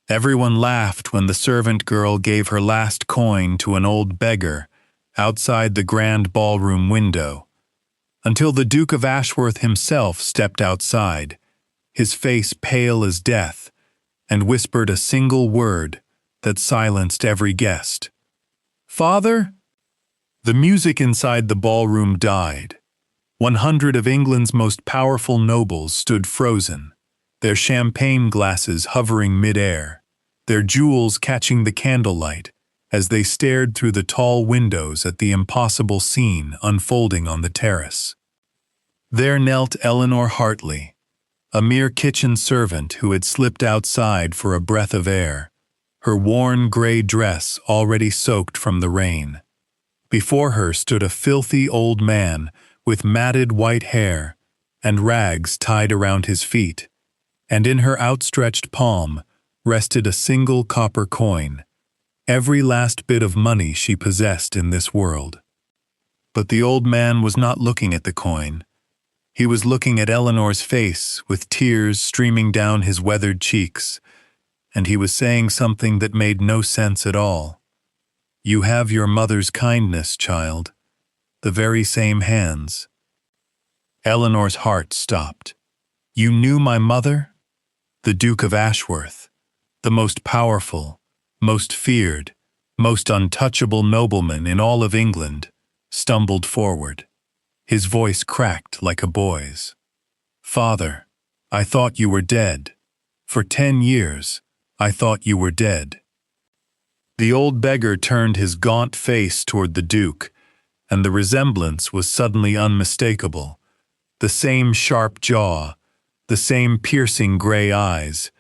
Everyone laughed when the servant girl gave her last coin to an old beggar outside the grand ballroom window, until the Duke of Ashworth himself stepped outside, his face pale as death, and whispered a single word that silenced every guest. "Father?" The music inside the ballroom died. 100 of England's most powerful nobles stood frozen, their champagne glasses hovering mid-air, their jewels catching the candlelight as they stared through the tall windows at the impossible scene unfolding on the terrace. There knelt Eleanor Hartley, a mere kitchen servant who had slipped outside for a breath of air, her worn gray dress already soaked from the rain. Before her stood a filthy old man with matted white hair and rags tied around his feet, and in her outstretched palm rested a single copper coin, every last bit of money she possessed in this world. But the old man was not looking at the coin. He was looking at Eleanor's face with tears streaming down his weathered cheeks, and he was saying something that made no sense at all. "You have your mother's kindness, child, the very same hands." Eleanor's heart stopped. "You knew my mother?" The Duke of Ashworth, the most powerful, most feared, most untouchable nobleman in all of England, stumbled forward. His voice cracked like a boy's. "Father, I thought you were dead. For 10 years, I thought you were dead." The old beggar turned his gaunt face toward the Duke, and the resemblance was suddenly unmistakable. The same sharp jaw, the same piercing gray eyes,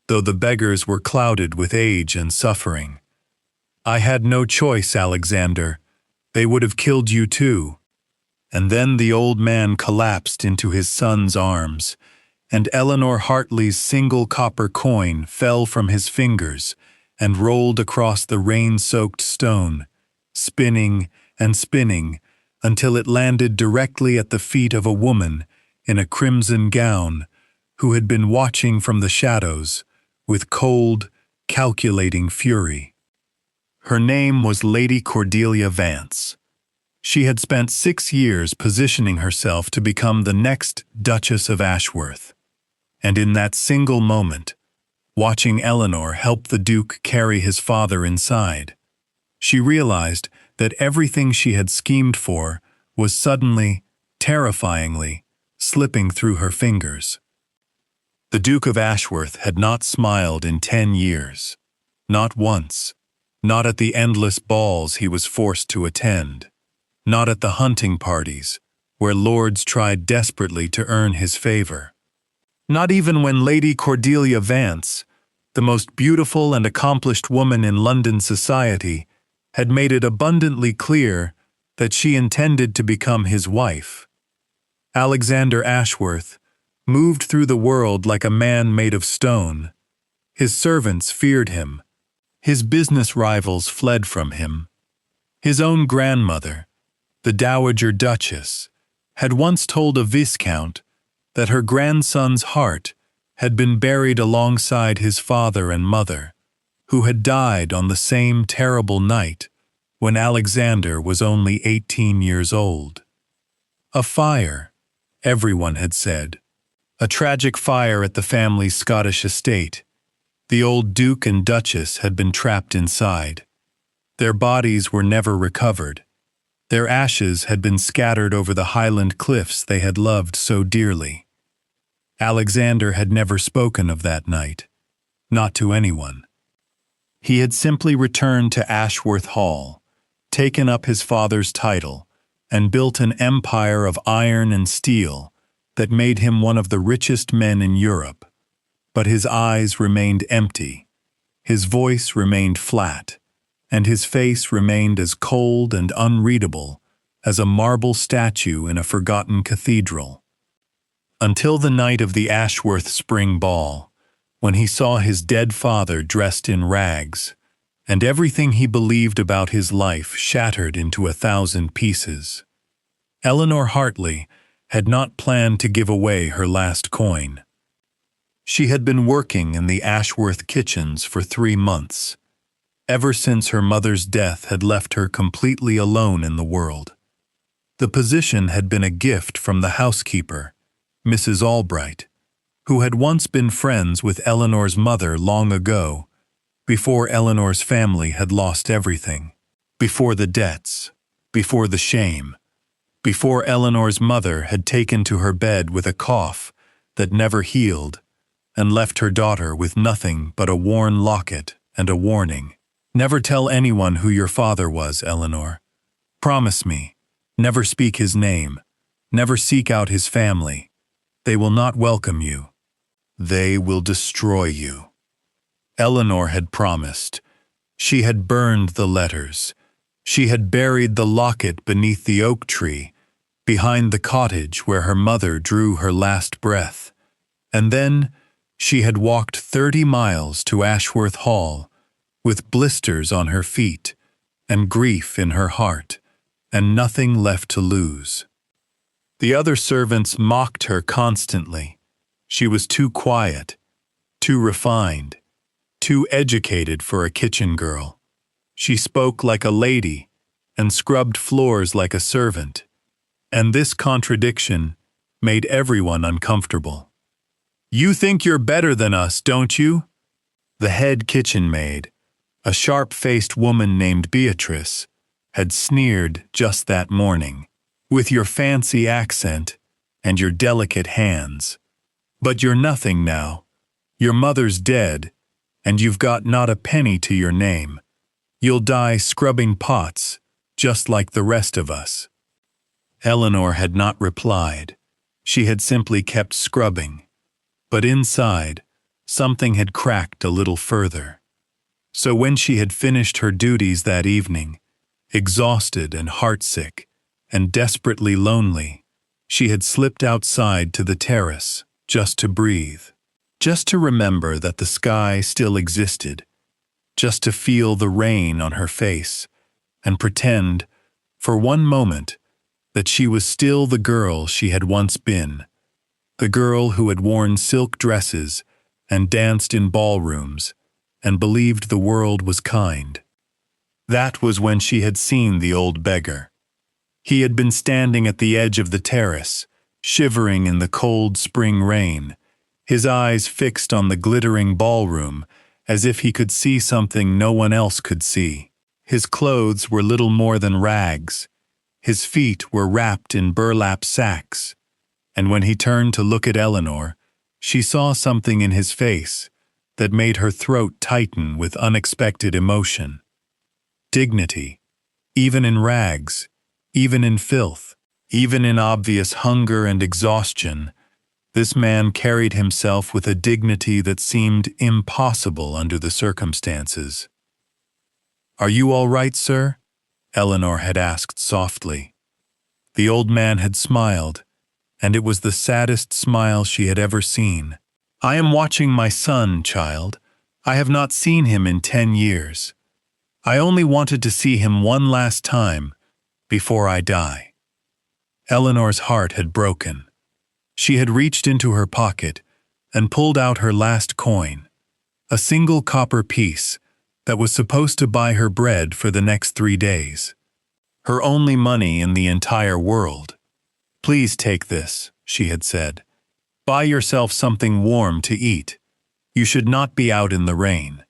though the beggar's were clouded with age and suffering. "I had no choice, Alexander. They would have killed you too." And then the old man collapsed into his son's arms, and Eleanor Hartley's single copper coin fell from his fingers and rolled across the rain-soaked stone, spinning and spinning until it landed directly at the feet of a woman in a crimson gown who had been watching from the shadows with cold, calculating fury. Her name was Lady Cordelia Vance. She had spent 6 years positioning herself to become the next Duchess of Ashworth, and in that single moment, watching Eleanor help the Duke carry his father inside, she realized that everything she had schemed for was suddenly, terrifyingly, slipping through her fingers. The Duke of Ashworth had not smiled in 10 years, not once, not at the endless balls he was forced to attend, not at the hunting parties where lords tried desperately to earn his favor. Not even when Lady Cordelia Vance, the most beautiful and accomplished woman in London society, had made it abundantly clear that she intended to become his wife. Alexander Ashworth moved through the world like a man made of stone. His servants feared him. His business rivals fled from him. His own grandmother, the Dowager Duchess, had once told a viscount that her grandson's heart had been buried alongside his father and mother, who had died on the same terrible night when Alexander was only 18 years old. A fire, everyone had said. A tragic fire at the family's Scottish estate. The old Duke and Duchess had been trapped inside. Their bodies were never recovered. Their ashes had been scattered over the Highland cliffs they had loved so dearly. Alexander had never spoken of that night, not to anyone. He had simply returned to Ashworth Hall, taken up his father's title, and built an empire of iron and steel that made him one of the richest men in Europe. But his eyes remained empty, his voice remained flat, and his face remained as cold and unreadable as a marble statue in a forgotten cathedral. Until the night of the Ashworth Spring Ball, when he saw his dead father dressed in rags, and everything he believed about his life shattered into 1,000 pieces. Eleanor Hartley had not planned to give away her last coin. She had been working in the Ashworth kitchens for 3 months, ever since her mother's death had left her completely alone in the world. The position had been a gift from the housekeeper, Mrs. Albright, who had once been friends with Eleanor's mother long ago, before Eleanor's family had lost everything, before the debts, before the shame, before Eleanor's mother had taken to her bed with a cough that never healed and left her daughter with nothing but a worn locket and a warning. Never tell anyone who your father was, Eleanor. Promise me, never speak his name, never seek out his family. They will not welcome you. They will destroy you. Eleanor had promised. She had burned the letters. She had buried the locket beneath the oak tree, behind the cottage where her mother drew her last breath. And then she had walked 30 miles to Ashworth Hall, with blisters on her feet, and grief in her heart, and nothing left to lose. The other servants mocked her constantly. She was too quiet, too refined, too educated for a kitchen girl. She spoke like a lady and scrubbed floors like a servant, and this contradiction made everyone uncomfortable. "You think you're better than us, don't you?" The head kitchen maid, a sharp-faced woman named Beatrice, had sneered just that morning. "With your fancy accent and your delicate hands. But you're nothing now. Your mother's dead, and you've got not a penny to your name. You'll die scrubbing pots, just like the rest of us." Eleanor had not replied. She had simply kept scrubbing. But inside, something had cracked a little further. So when she had finished her duties that evening, exhausted and heartsick, and desperately lonely, she had slipped outside to the terrace, just to breathe, just to remember that the sky still existed, just to feel the rain on her face, and pretend, for one moment, that she was still the girl she had once been, the girl who had worn silk dresses and danced in ballrooms and believed the world was kind. That was when she had seen the old beggar. He had been standing at the edge of the terrace, shivering in the cold spring rain, his eyes fixed on the glittering ballroom as if he could see something no one else could see. His clothes were little more than rags. His feet were wrapped in burlap sacks, and when he turned to look at Eleanor, she saw something in his face that made her throat tighten with unexpected emotion. Dignity, even in rags, even in filth, even in obvious hunger and exhaustion, this man carried himself with a dignity that seemed impossible under the circumstances. "Are you all right, sir?" Eleanor had asked softly. The old man had smiled, and it was the saddest smile she had ever seen. "I am watching my son, child. I have not seen him in 10 years. I only wanted to see him one last time before I die." Eleanor's heart had broken. She had reached into her pocket and pulled out her last coin, a single copper piece that was supposed to buy her bread for the next 3 days. Her only money in the entire world. "Please take this," she had said. "Buy yourself something warm to eat. You should not be out in the rain."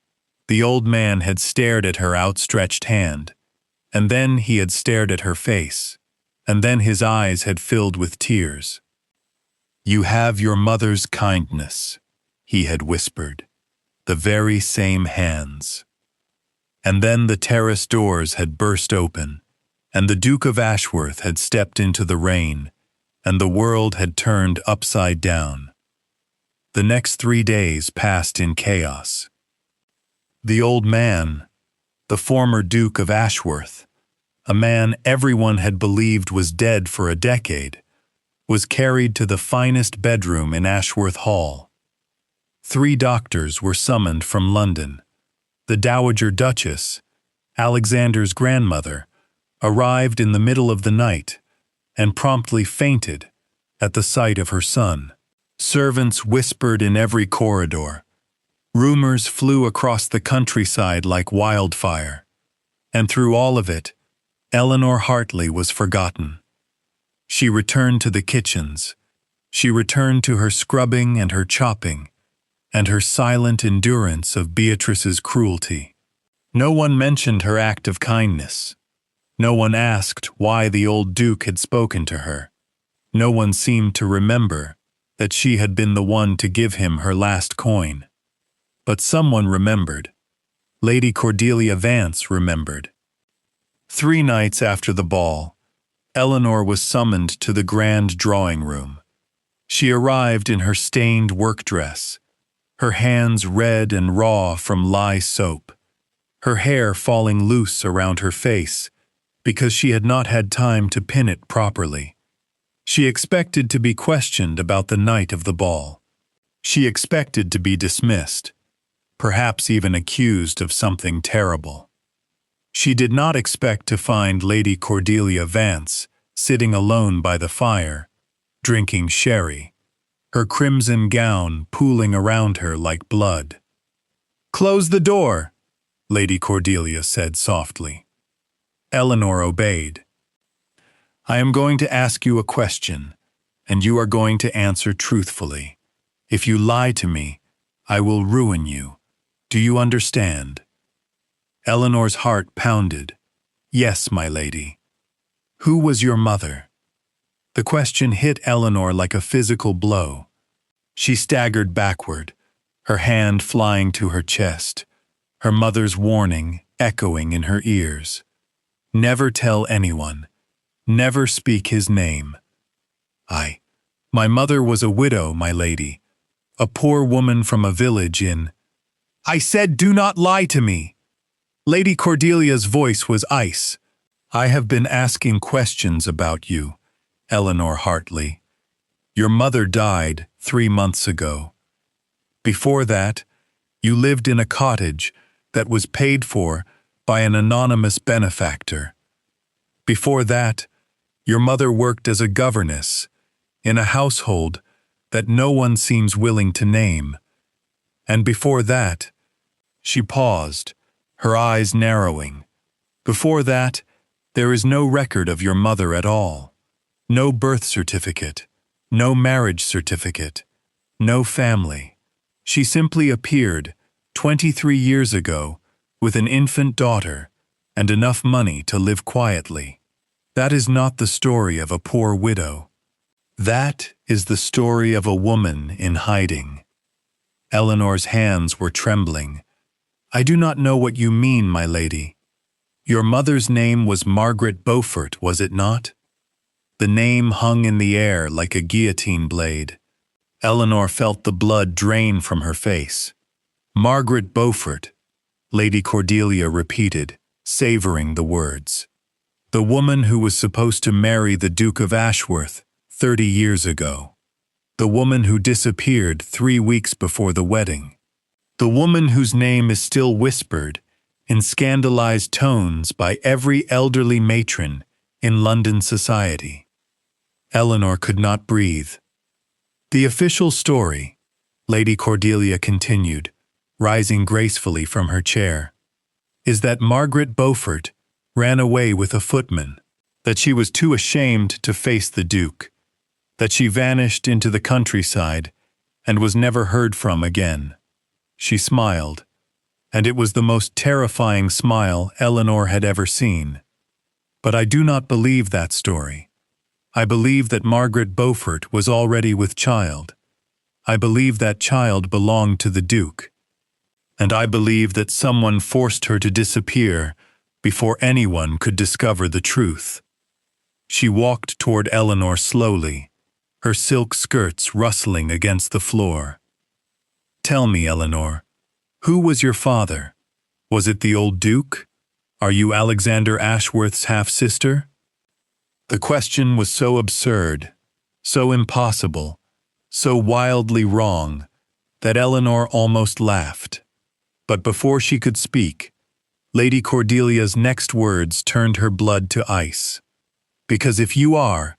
The old man had stared at her outstretched hand, and then he had stared at her face, and then his eyes had filled with tears. "You have your mother's kindness," he had whispered, "the very same hands." And then the terrace doors had burst open, and the Duke of Ashworth had stepped into the rain, and the world had turned upside down. The next 3 days passed in chaos. The old man, the former Duke of Ashworth, a man everyone had believed was dead for a decade, was carried to the finest bedroom in Ashworth Hall. 3 doctors were summoned from London. The Dowager Duchess, Alexander's grandmother, arrived in the middle of the night and promptly fainted at the sight of her son. Servants whispered in every corridor. Rumors flew across the countryside like wildfire. And through all of it, Eleanor Hartley was forgotten. She returned to the kitchens. She returned to her scrubbing and her chopping, and her silent endurance of Beatrice's cruelty. No one mentioned her act of kindness. No one asked why the old Duke had spoken to her. No one seemed to remember that she had been the one to give him her last coin. But someone remembered. Lady Cordelia Vance remembered. 3 nights after the ball, Eleanor was summoned to the grand drawing room. She arrived in her stained work dress, her hands red and raw from lye soap, her hair falling loose around her face because she had not had time to pin it properly. She expected to be questioned about the night of the ball. She expected to be dismissed, perhaps even accused of something terrible. She did not expect to find Lady Cordelia Vance sitting alone by the fire, drinking sherry, her crimson gown pooling around her like blood. "Close the door," Lady Cordelia said softly. Eleanor obeyed. "I am going to ask you a question, and you are going to answer truthfully. If you lie to me, I will ruin you. Do you understand?" Eleanor's heart pounded. "Yes, my lady." "Who was your mother?" The question hit Eleanor like a physical blow. She staggered backward, her hand flying to her chest, her mother's warning echoing in her ears. "Never tell anyone. Never speak his name." My mother was a widow, my lady, a poor woman from a village in—" "I said do not lie to me!" Lady Cordelia's voice was ice. "I have been asking questions about you, Eleanor Hartley. Your mother died 3 months ago. Before that, you lived in a cottage that was paid for by an anonymous benefactor. Before that, your mother worked as a governess in a household that no one seems willing to name. And before that," she paused, her eyes narrowing. "Before that, there is no record of your mother at all. No birth certificate, no marriage certificate, no family. She simply appeared 23 years ago with an infant daughter and enough money to live quietly. That is not the story of a poor widow. That is the story of a woman in hiding." Eleanor's hands were trembling. "I do not know what you mean, my lady. Your mother's name was Margaret Beaufort, was it not?" The name hung in the air like a guillotine blade. Eleanor felt the blood drain from her face. "Margaret Beaufort," Lady Cordelia repeated, savoring the words. "The woman who was supposed to marry the Duke of Ashworth 30 years ago. The woman who disappeared 3 weeks before the wedding. The woman whose name is still whispered in scandalized tones by every elderly matron in London society." Eleanor could not breathe. "The official story," Lady Cordelia continued, rising gracefully from her chair, "is that Margaret Beaufort ran away with a footman, that she was too ashamed to face the Duke, that she vanished into the countryside and was never heard from again." She smiled, and it was the most terrifying smile Eleanor had ever seen. "But I do not believe that story. I believe that Margaret Beaufort was already with child. I believe that child belonged to the Duke. And I believe that someone forced her to disappear before anyone could discover the truth." She walked toward Eleanor slowly, her silk skirts rustling against the floor. "Tell me, Eleanor, who was your father? Was it the old Duke? Are you Alexander Ashworth's half-sister?" The question was so absurd, so impossible, so wildly wrong, that Eleanor almost laughed. But before she could speak, Lady Cordelia's next words turned her blood to ice. "Because if you are,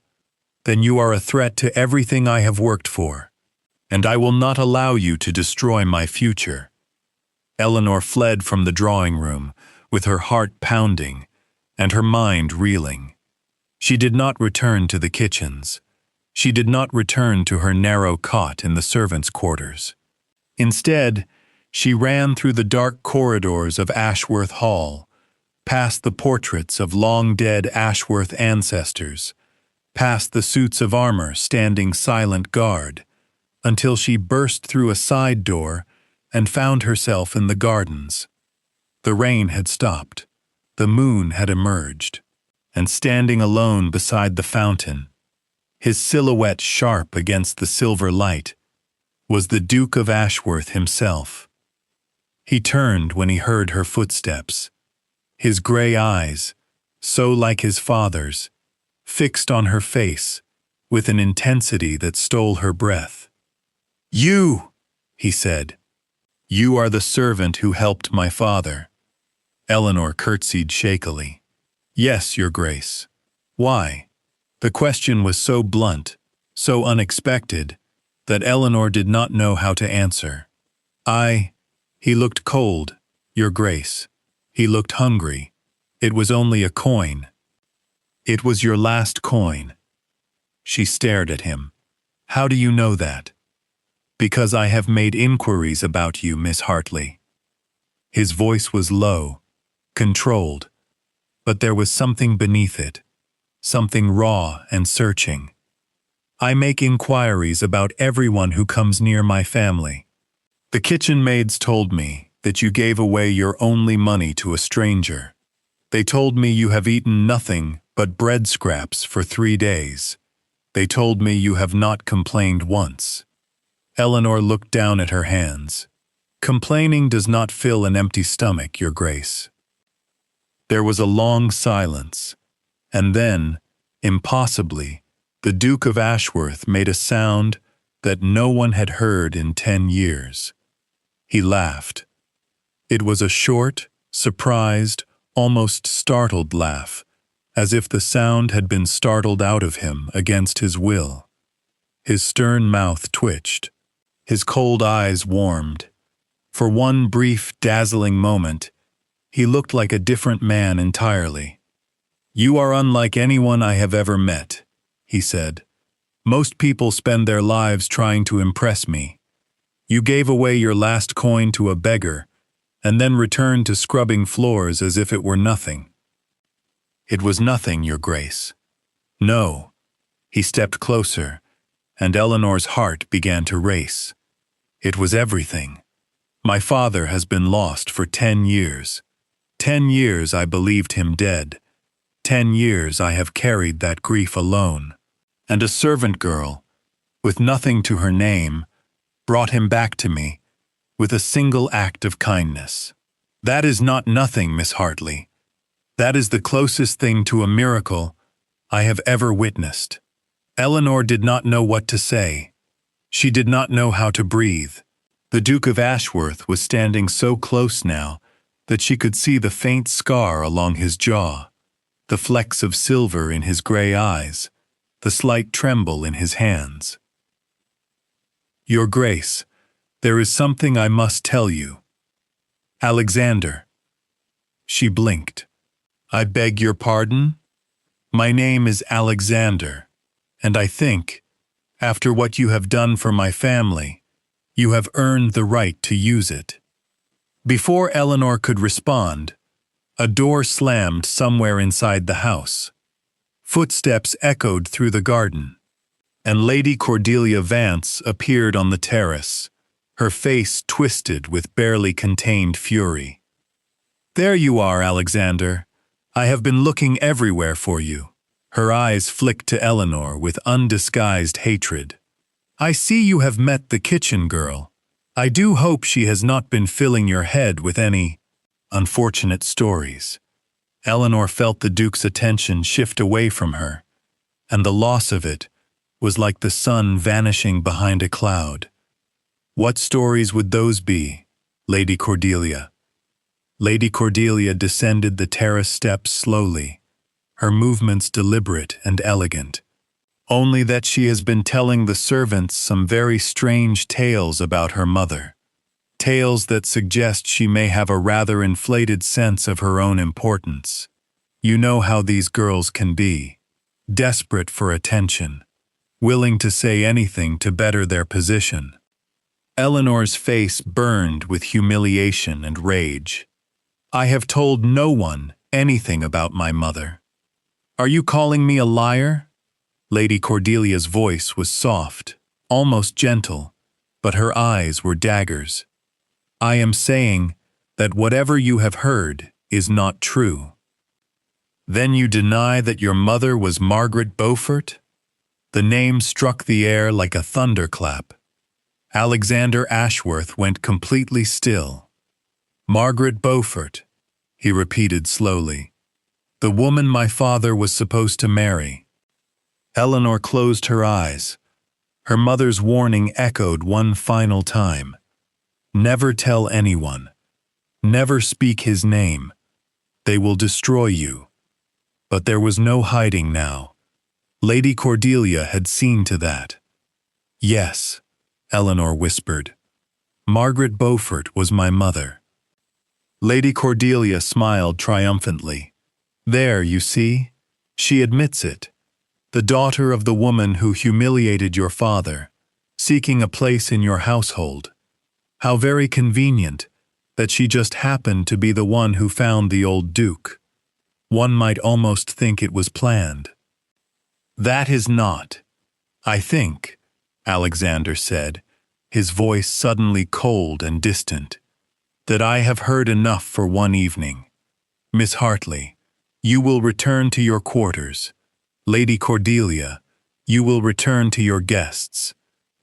then you are a threat to everything I have worked for. and I will not allow you to destroy my future." Eleanor fled from the drawing room, with her heart pounding and her mind reeling. She did not return to the kitchens. She did not return to her narrow cot in the servants' quarters. Instead, she ran through the dark corridors of Ashworth Hall, past the portraits of long-dead Ashworth ancestors, past the suits of armor standing silent guard, until she burst through a side door and found herself in the gardens. The rain had stopped, the moon had emerged, and standing alone beside the fountain, his silhouette sharp against the silver light, was the Duke of Ashworth himself. He turned when he heard her footsteps, his gray eyes, so like his father's, fixed on her face with an intensity that stole her breath. "You," he said, "you are the servant who helped my father." Eleanor curtsied shakily. "Yes, Your Grace." "Why?" The question was so blunt, so unexpected, that Eleanor did not know how to answer. He looked cold, Your Grace. He looked hungry. It was only a coin." "It was your last coin." She stared at him. "How do you know that?" "Because I have made inquiries about you, Miss Hartley." His voice was low, controlled, but there was something beneath it, something raw and searching. "I make inquiries about everyone who comes near my family. The kitchen maids told me that you gave away your only money to a stranger. They told me you have eaten nothing but bread scraps for 3 days. They told me you have not complained once." Eleanor looked down at her hands. "Complaining does not fill an empty stomach, Your Grace." There was a long silence, and then, impossibly, the Duke of Ashworth made a sound that no one had heard in 10 years. He laughed. It was a short, surprised, almost startled laugh, as if the sound had been startled out of him against his will. His stern mouth twitched. His cold eyes warmed. For one brief, dazzling moment, he looked like a different man entirely. "You are unlike anyone I have ever met," he said. "Most people spend their lives trying to impress me. You gave away your last coin to a beggar, and then returned to scrubbing floors as if it were nothing." "It was nothing, Your Grace." "No." He stepped closer, and Eleanor's heart began to race. "It was everything. My father has been lost for 10 years. 10 years I believed him dead. 10 years I have carried that grief alone. And a servant girl, with nothing to her name, brought him back to me with a single act of kindness. That is not nothing, Miss Hartley. That is the closest thing to a miracle I have ever witnessed." Eleanor did not know what to say. She did not know how to breathe. The Duke of Ashworth was standing so close now that she could see the faint scar along his jaw, the flecks of silver in his gray eyes, the slight tremble in his hands. "Your Grace, there is something I must tell you. Alexander." She blinked. "I beg your pardon? My name is Alexander, and I think, after what you have done for my family, you have earned the right to use it." Before Eleanor could respond, a door slammed somewhere inside the house. Footsteps echoed through the garden, and Lady Cordelia Vance appeared on the terrace, her face twisted with barely contained fury. "There you are, Alexander. I have been looking everywhere for you." Her eyes flicked to Eleanor with undisguised hatred. "I see you have met the kitchen girl. I do hope she has not been filling your head with any unfortunate stories." Eleanor felt the Duke's attention shift away from her, and the loss of it was like the sun vanishing behind a cloud. "What stories would those be, Lady Cordelia?" Lady Cordelia descended the terrace steps slowly, her movements deliberate and elegant. only that she has been telling the servants some very strange tales about her mother. Tales that suggest she may have a rather inflated sense of her own importance. You know how these girls can be. Desperate for attention. Willing to say anything to better their position. Eleanor's face burned with humiliation and rage. I have told no one anything about my mother. Are you calling me a liar? Lady Cordelia's voice was soft, almost gentle, but her eyes were daggers. I am saying that whatever you have heard is not true. Then you deny that your mother was Margaret Beaufort? The name struck the air like a thunderclap. Alexander Ashworth went completely still. Margaret Beaufort, he repeated slowly. The woman my father was supposed to marry. Eleanor closed her eyes. Her mother's warning echoed one final time. Never tell anyone. Never speak his name. They will destroy you. But there was no hiding now. Lady Cordelia had seen to that. Yes, Eleanor whispered. Margaret Beaufort was my mother. Lady Cordelia smiled triumphantly. There, you see, she admits it. The daughter of the woman who humiliated your father, seeking a place in your household. How very convenient that she just happened to be the one who found the old Duke. One might almost think it was planned. That is not, I think, Alexander said, his voice suddenly cold and distant, that I have heard enough for one evening. Miss Hartley, you will return to your quarters. Lady Cordelia, you will return to your guests.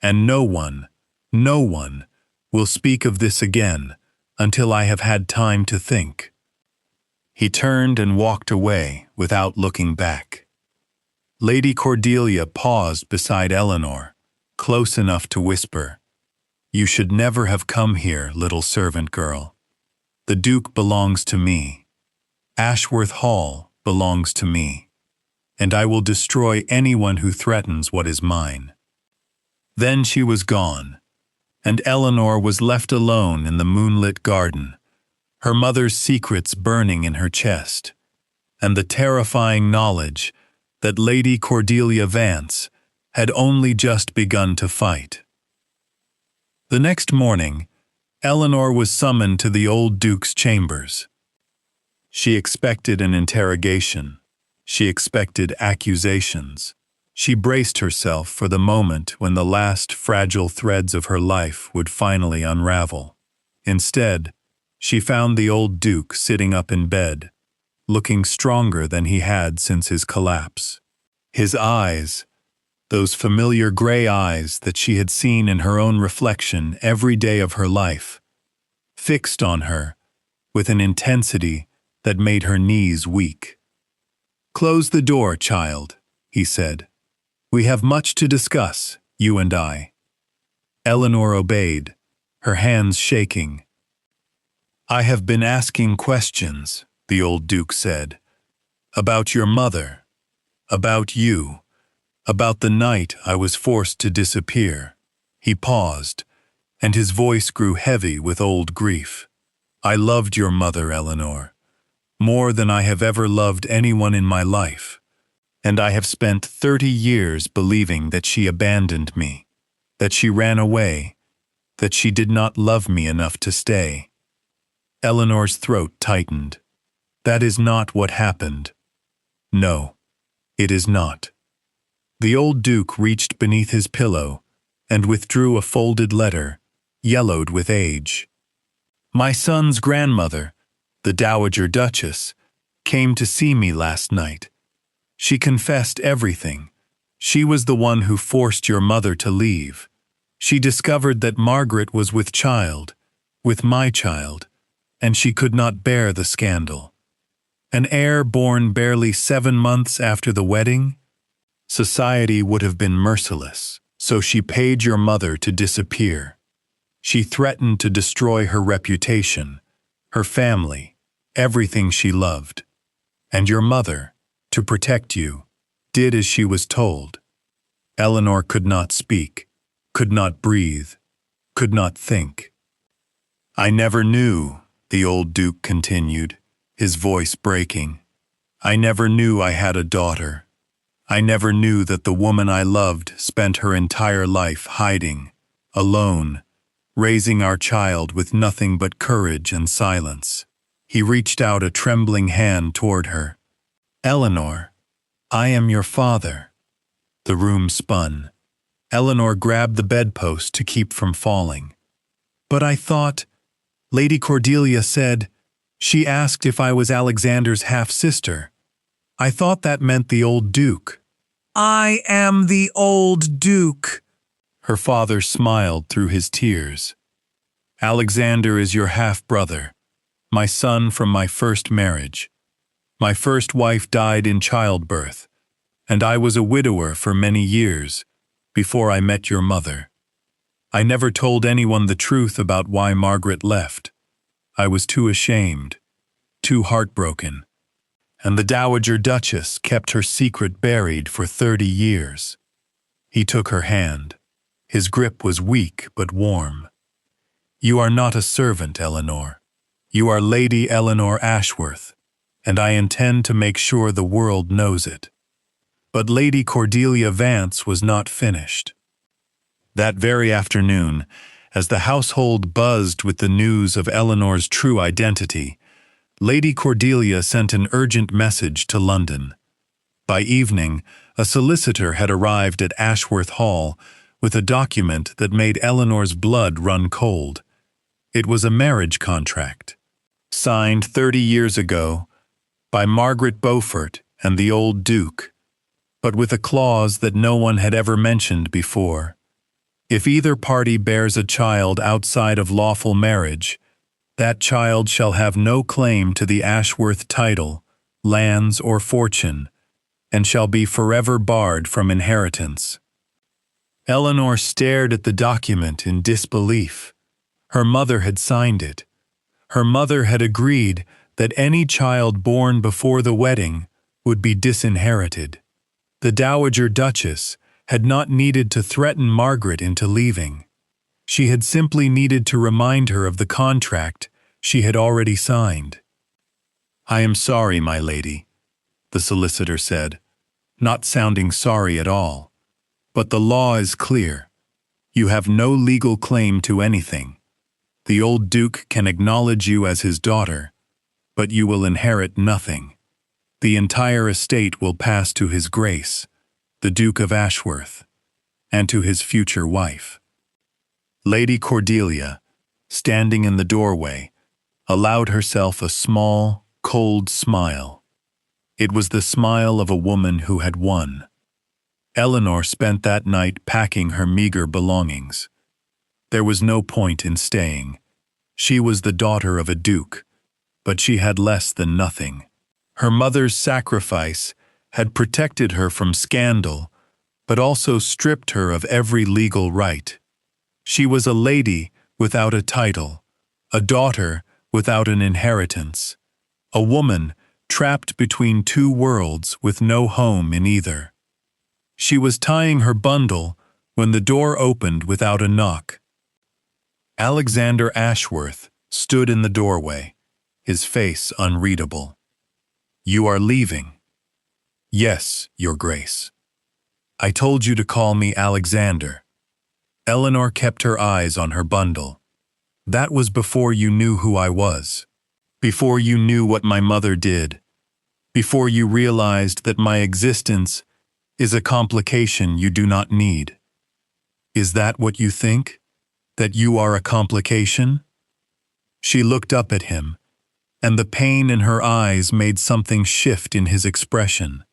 And no one will speak of this again until I have had time to think. He turned and walked away without looking back. Lady Cordelia paused beside Eleanor, close enough to whisper, You should never have come here, little servant girl. The Duke belongs to me. Ashworth Hall belongs to me. And I will destroy anyone who threatens what is mine. Then she was gone, and Eleanor was left alone in the moonlit garden, her mother's secrets burning in her chest, and the terrifying knowledge that Lady Cordelia Vance had only just begun to fight. The next morning, Eleanor was summoned to the old Duke's chambers. She expected an interrogation. She expected accusations. She braced herself for the moment when the last fragile threads of her life would finally unravel. Instead, she found the old Duke sitting up in bed, looking stronger than he had since his collapse. His eyes, those familiar gray eyes that she had seen in her own reflection every day of her life, fixed on her with an intensity that made her knees weak. Close the door, child, he said. We have much to discuss, you and I. Eleanor obeyed, her hands shaking. I have been asking questions, the old Duke said, about your mother, about you, about the night I was forced to disappear. He paused, and his voice grew heavy with old grief. I loved your mother, Eleanor, more than I have ever loved anyone in my life, and I have spent 30 years believing that she abandoned me, that she ran away, that she did not love me enough to stay. Eleanor's throat tightened. That is not what happened. No, it is not. The old Duke reached beneath his pillow and withdrew a folded letter, yellowed with age. My son's grandmother, the Dowager Duchess, came to see me last night. She confessed everything. She was the one who forced your mother to leave. She discovered that Margaret was with child, with my child, and she could not bear the scandal. An heir born barely 7 months after the wedding? Society would have been merciless, so she paid your mother to disappear. She threatened to destroy her reputation, her family, everything she loved. And your mother, to protect you, did as she was told. Eleanor could not speak, could not breathe, could not think. "I never knew," the old Duke continued, his voice breaking. "I never knew I had a daughter. I never knew that the woman I loved spent her entire life hiding, alone, raising our child with nothing but courage and silence." He reached out a trembling hand toward her. "Eleanor, I am your father." The room spun. Eleanor grabbed the bedpost to keep from falling. "But I thought," Lady Cordelia said, "she asked if I was Alexander's half-sister. I thought that meant the old Duke." "I am the old Duke." Her father smiled through his tears. "Alexander is your half-brother, my son from my first marriage. My first wife died in childbirth, and I was a widower for many years before I met your mother. I never told anyone the truth about why Margaret left. I was too ashamed, too heartbroken, and the Dowager Duchess kept her secret buried for 30 years. He took her hand. His grip was weak but warm. "You are not a servant, Eleanor. You are Lady Eleanor Ashworth, and I intend to make sure the world knows it." But Lady Cordelia Vance was not finished. That very afternoon, as the household buzzed with the news of Eleanor's true identity, Lady Cordelia sent an urgent message to London. By evening, a solicitor had arrived at Ashworth Hall with a document that made Eleanor's blood run cold. It was a marriage contract, signed 30 years ago by Margaret Beaufort and the old Duke, but with a clause that no one had ever mentioned before. If either party bears a child outside of lawful marriage, that child shall have no claim to the Ashworth title, lands, or fortune, and shall be forever barred from inheritance. Eleanor stared at the document in disbelief. Her mother had signed it. Her mother had agreed that any child born before the wedding would be disinherited. The Dowager Duchess had not needed to threaten Margaret into leaving. She had simply needed to remind her of the contract she had already signed. "I am sorry, my lady," the solicitor said, not sounding sorry at all. "But the law is clear. You have no legal claim to anything. The old Duke can acknowledge you as his daughter, but you will inherit nothing. The entire estate will pass to His Grace, the Duke of Ashworth, and to his future wife." Lady Cordelia, standing in the doorway, allowed herself a small, cold smile. It was the smile of a woman who had won. Eleanor spent that night packing her meager belongings. There was no point in staying. She was the daughter of a duke, but she had less than nothing. Her mother's sacrifice had protected her from scandal, but also stripped her of every legal right. She was a lady without a title, a daughter without an inheritance, a woman trapped between two worlds with no home in either. She was tying her bundle when the door opened without a knock. Alexander Ashworth stood in the doorway, his face unreadable. "You are leaving?" "Yes, Your Grace." "I told you to call me Alexander." Eleanor kept her eyes on her bundle. "That was before you knew who I was, before you knew what my mother did, before you realized that my existence is a complication you do not need. Is that what you think? That you are a complication?" She looked up at him, and the pain in her eyes made something shift in his expression.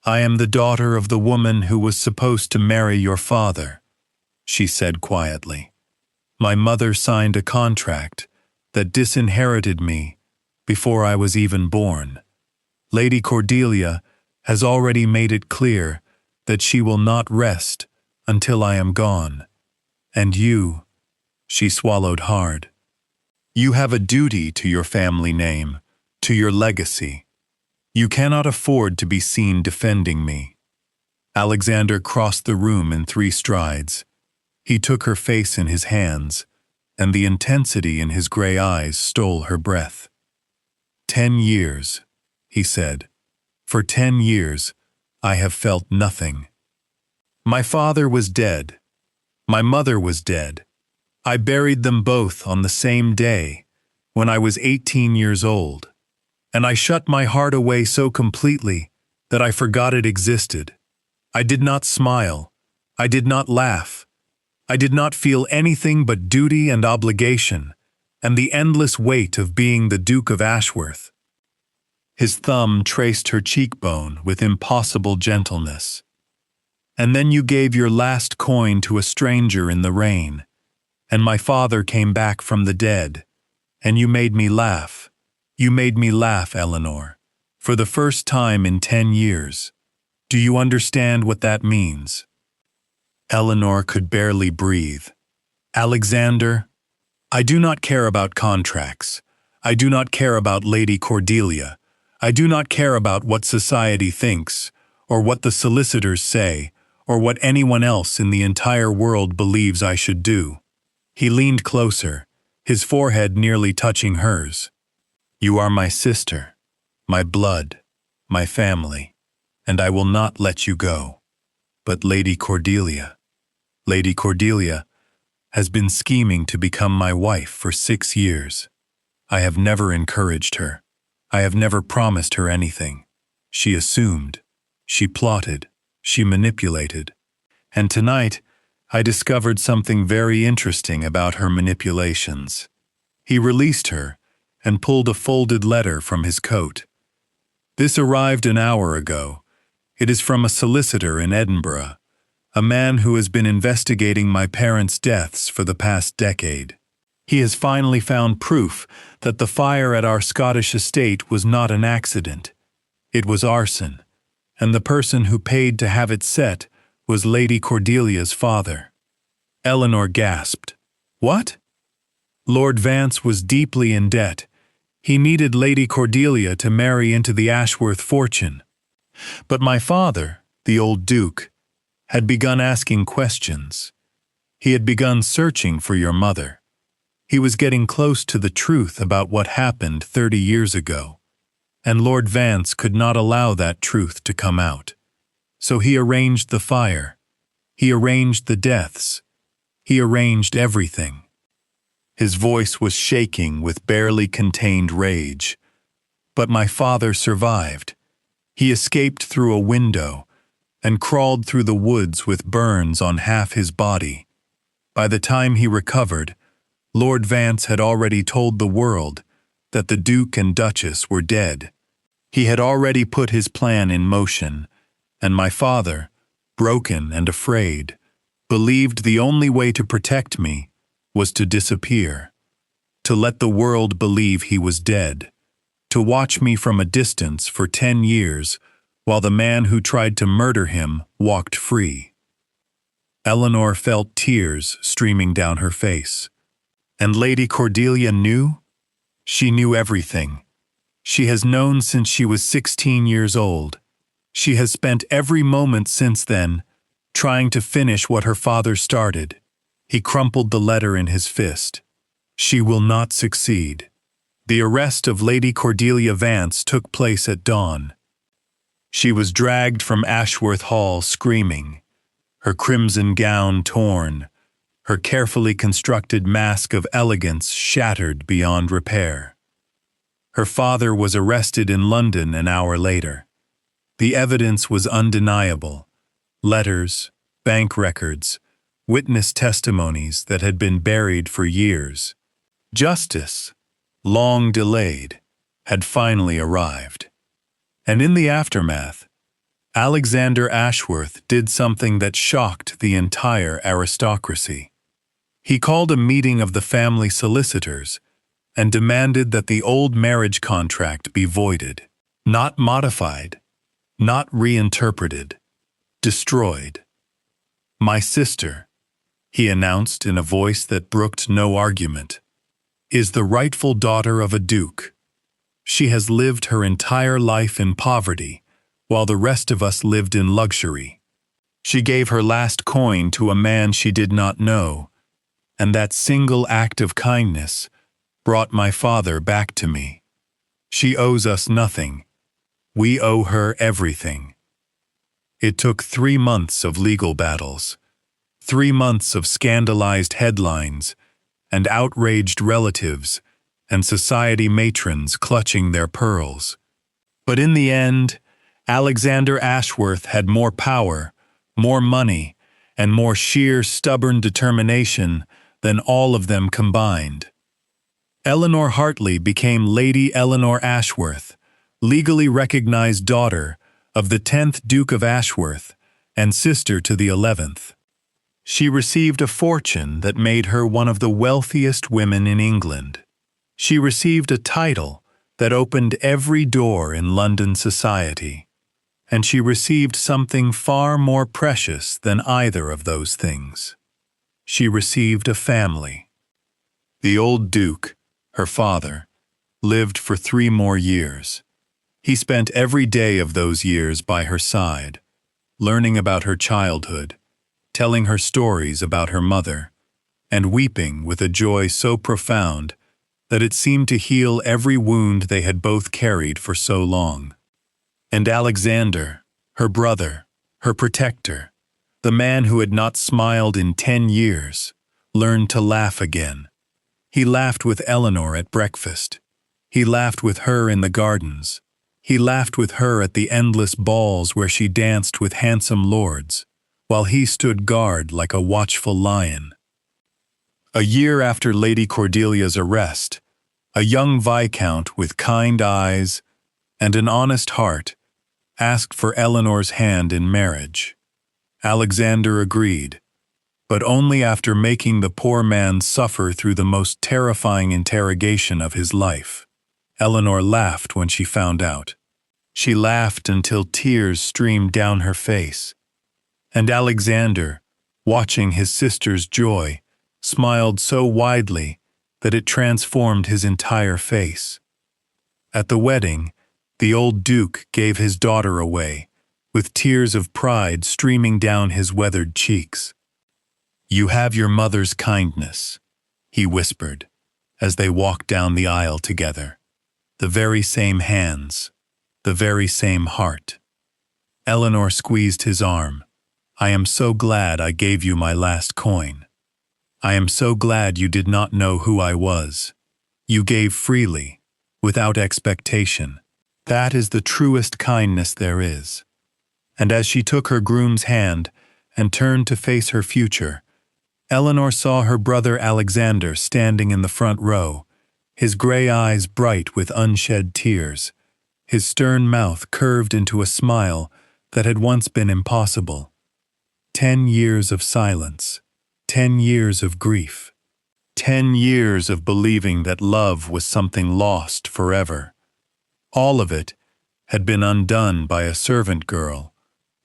"I am the daughter of the woman who was supposed to marry your father," she said quietly. "My mother signed a contract that disinherited me before I was even born. Lady Cordelia has already made it clear that she will not rest until I am gone. And you," she swallowed hard, "you have a duty to your family name, to your legacy. You cannot afford to be seen defending me." Alexander crossed the room in 3 strides. He took her face in his hands, and the intensity in his gray eyes stole her breath. 10 years, he said. For 10 years, I have felt nothing. My father was dead. My mother was dead. I buried them both on the same day, when I was 18 years old, and I shut my heart away so completely that I forgot it existed. I did not smile. I did not laugh. I did not feel anything but duty and obligation, and the endless weight of being the Duke of Ashworth. His thumb traced her cheekbone with impossible gentleness. And then you gave your last coin to a stranger in the rain, and my father came back from the dead, and you made me laugh. You made me laugh, Eleanor, for the first time in 10 years. Do you understand what that means? Eleanor could barely breathe. Alexander, I do not care about contracts. I do not care about Lady Cordelia. I do not care about what society thinks, or what the solicitors say, or what anyone else in the entire world believes I should do. He leaned closer, his forehead nearly touching hers. You are my sister, my blood, my family, and I will not let you go. But Lady Cordelia has been scheming to become my wife for 6 years. I have never encouraged her. I have never promised her anything. She assumed. She plotted. She manipulated. And tonight, I discovered something very interesting about her manipulations. He released her and pulled a folded letter from his coat. This arrived an hour ago. It is from a solicitor in Edinburgh, a man who has been investigating my parents' deaths for the past decade. He has finally found proof that the fire at our Scottish estate was not an accident. It was arson, and the person who paid to have it set was Lady Cordelia's father. Eleanor gasped. What? Lord Vance was deeply in debt. He needed Lady Cordelia to marry into the Ashworth fortune. But my father, the old Duke, had begun asking questions. He had begun searching for your mother. He was getting close to the truth about what happened 30 years ago, and Lord Vance could not allow that truth to come out. So he arranged the fire. He arranged the deaths. He arranged everything. His voice was shaking with barely contained rage. But my father survived. He escaped through a window and crawled through the woods with burns on half his body. By the time he recovered, Lord Vance had already told the world that the Duke and Duchess were dead. He had already put his plan in motion, and my father, broken and afraid, believed the only way to protect me was to disappear, to let the world believe he was dead, to watch me from a distance for 10 years while the man who tried to murder him walked free. Eleanor felt tears streaming down her face. And Lady Cordelia knew? She knew everything. She has known since she was 16 years old. She has spent every moment since then trying to finish what her father started. He crumpled the letter in his fist. She will not succeed. The arrest of Lady Cordelia Vance took place at dawn. She was dragged from Ashworth Hall screaming, her crimson gown torn, her carefully constructed mask of elegance shattered beyond repair. Her father was arrested in London an hour later. The evidence was undeniable. Letters, bank records, witness testimonies that had been buried for years. Justice, long delayed, had finally arrived. And in the aftermath, Alexander Ashworth did something that shocked the entire aristocracy. He called a meeting of the family solicitors and demanded that the old marriage contract be voided, not modified, not reinterpreted, destroyed. My sister, he announced in a voice that brooked no argument, is the rightful daughter of a duke. She has lived her entire life in poverty, while the rest of us lived in luxury. She gave her last coin to a man she did not know, and that single act of kindness brought my father back to me. She owes us nothing. We owe her everything. It took 3 months of legal battles, 3 months of scandalized headlines and outraged relatives and society matrons clutching their pearls. But in the end, Alexander Ashworth had more power, more money, and more sheer stubborn determination than all of them combined. Eleanor Hartley became Lady Eleanor Ashworth, legally recognized daughter of the 10th Duke of Ashworth and sister to the 11th. She received a fortune that made her one of the wealthiest women in England. She received a title that opened every door in London society, and she received something far more precious than either of those things. She received a family. The old Duke, her father, lived for 3 more years. He spent every day of those years by her side, learning about her childhood, telling her stories about her mother, and weeping with a joy so profound that it seemed to heal every wound they had both carried for so long. And Alexander, her brother, her protector, the man who had not smiled in 10 years, learned to laugh again. He laughed with Eleanor at breakfast. He laughed with her in the gardens. He laughed with her at the endless balls where she danced with handsome lords, while he stood guard like a watchful lion. A year after Lady Cordelia's arrest, a young viscount with kind eyes and an honest heart asked for Eleanor's hand in marriage. Alexander agreed, but only after making the poor man suffer through the most terrifying interrogation of his life. Eleanor laughed when she found out. She laughed until tears streamed down her face. And Alexander, watching his sister's joy, smiled so widely that it transformed his entire face. At the wedding, the old Duke gave his daughter away, with tears of pride streaming down his weathered cheeks. "You have your mother's kindness," he whispered, as they walked down the aisle together. "The very same hands, the very same heart." Eleanor squeezed his arm. "I am so glad I gave you my last coin. I am so glad you did not know who I was. You gave freely, without expectation. That is the truest kindness there is." And as she took her groom's hand and turned to face her future, Eleanor saw her brother Alexander standing in the front row, his gray eyes bright with unshed tears, his stern mouth curved into a smile that had once been impossible. 10 years of silence, 10 years of grief, 10 years of believing that love was something lost forever. All of it had been undone by a servant girl,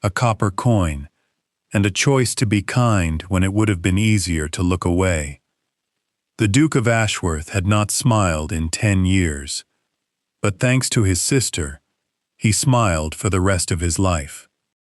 a copper coin, and a choice to be kind when it would have been easier to look away. The Duke of Ashworth had not smiled in 10 years, but thanks to his sister, he smiled for the rest of his life.